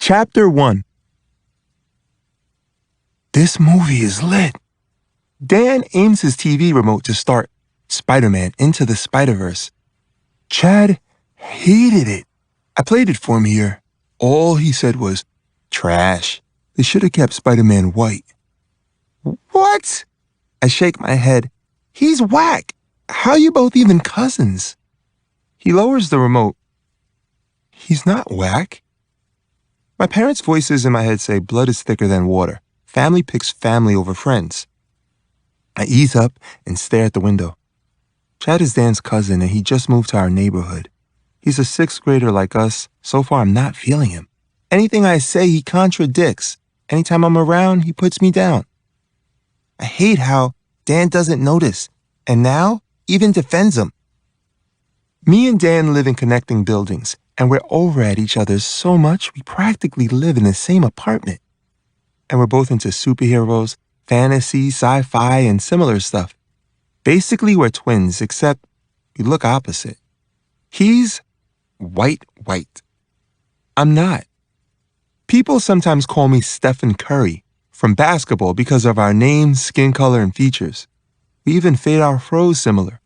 Chapter 1. This movie is lit. Dan aims his TV remote to start Spider-Man Into the Spider-Verse. Chad hated it. I played it for him here. All he said was, trash. They should have kept Spider-Man white. What? I shake my head. He's whack. How you both even cousins? He lowers the remote. He's not whack. My parents' voices in my head say blood is thicker than water. Family picks family over friends. I ease up and stare at the window. Chad is Dan's cousin and he just moved to our neighborhood. He's a sixth grader like us. So far, I'm not feeling him. Anything I say, he contradicts. Anytime I'm around, he puts me down. I hate how Dan doesn't notice, and now even defends him. Me and Dan live in connecting buildings, and we're over at each other so much we practically live in the same apartment. And we're both into superheroes, fantasy, sci-fi, and similar stuff. Basically, we're twins, except we look opposite. He's white. I'm not. People sometimes call me Stephen Curry from basketball because of our name, skin color, and features. We even fade our froze similar.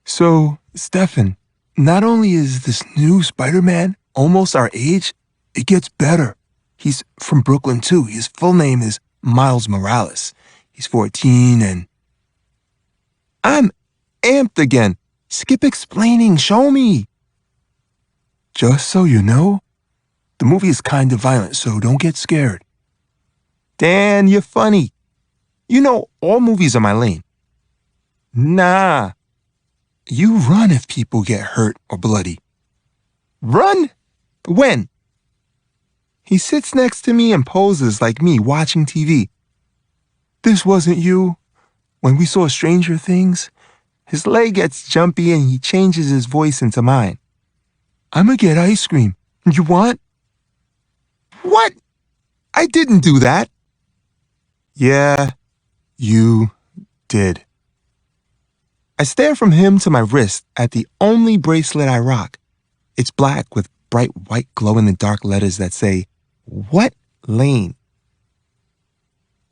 So, Stephen, not only is this new Spider-Man almost our age, it gets better. He's from Brooklyn, too. His full name is Miles Morales. He's 14 and... I'm amped again. Skip explaining. Show me. Just so you know, the movie is kind of violent, so don't get scared. Dan, you're funny. You know all movies are my lane. Nah. You run if people get hurt or bloody. Run? When? He sits next to me and poses like me watching TV. This wasn't you. When we saw Stranger Things, his leg gets jumpy and he changes his voice into mine. I'ma get ice cream. You want? What? I didn't do that. Yeah, you did. I stare from him to my wrist at the only bracelet I rock. It's black with bright white glow-in-the-dark letters that say, "What lane?"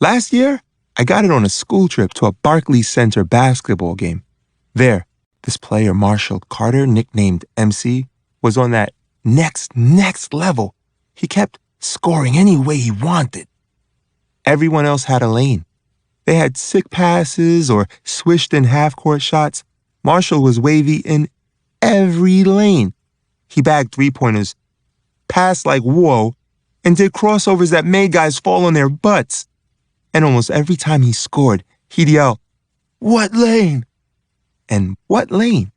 Last year, I got it on a school trip to a Barclays Center basketball game. There, this player, Marshall Carter, nicknamed MC, was on that next level. He kept scoring any way he wanted. Everyone else had a lane. They had sick passes or swished in half-court shots. Marshall was wavy in every lane. He bagged three-pointers, passed like whoa, and did crossovers that made guys fall on their butts. And almost every time he scored, he'd yell, "What lane?" And "What lane?"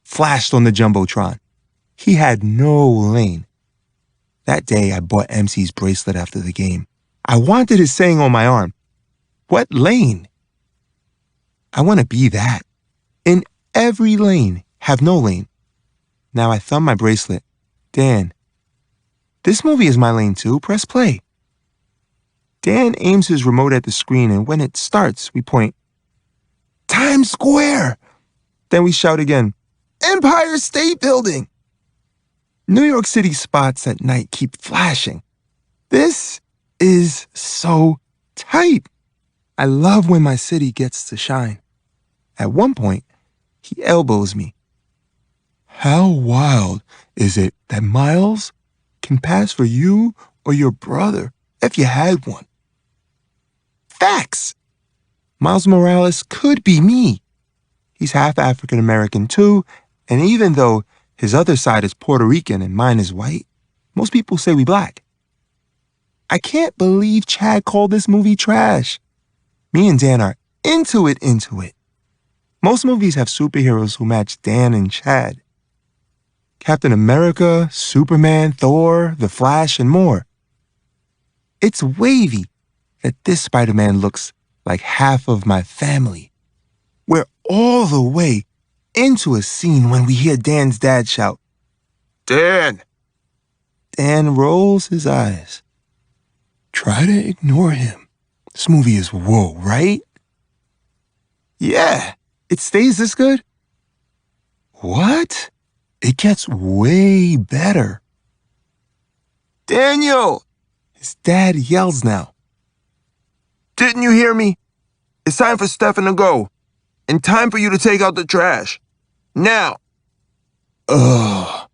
flashed on the Jumbotron. He had no lane. That day, I bought MC's bracelet after the game. I wanted his saying on my arm. What lane? I want to be that. In every lane, have no lane. Now I thumb my bracelet. Dan, this movie is my lane too. Press play. Dan aims his remote at the screen, and when it starts, we point, Times Square! Then we shout again, Empire State Building! New York City spots at night keep flashing. This is so tight. I love when my city gets to shine. At one point, he elbows me. How wild is it that Miles can pass for you or your brother if you had one? Facts! Miles Morales could be me. He's half African American too, and even though his other side is Puerto Rican and mine is white, most people say we black. I can't believe Chad called this movie trash. Me and Dan are into it. Most movies have superheroes who match Dan and Chad. Captain America, Superman, Thor, The Flash, and more. It's wavy that this Spider-Man looks like half of my family. We're all the way into a scene when we hear Dan's dad shout, Dan! Dan rolls his eyes. Try to ignore him. This movie is whoa, right? Yeah, it stays this good? What? It gets way better. Daniel! His dad yells now. Didn't you hear me? It's time for Stefan to go. And time for you to take out the trash. Now! Ugh.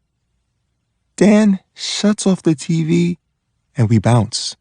Dan shuts off the TV and we bounce.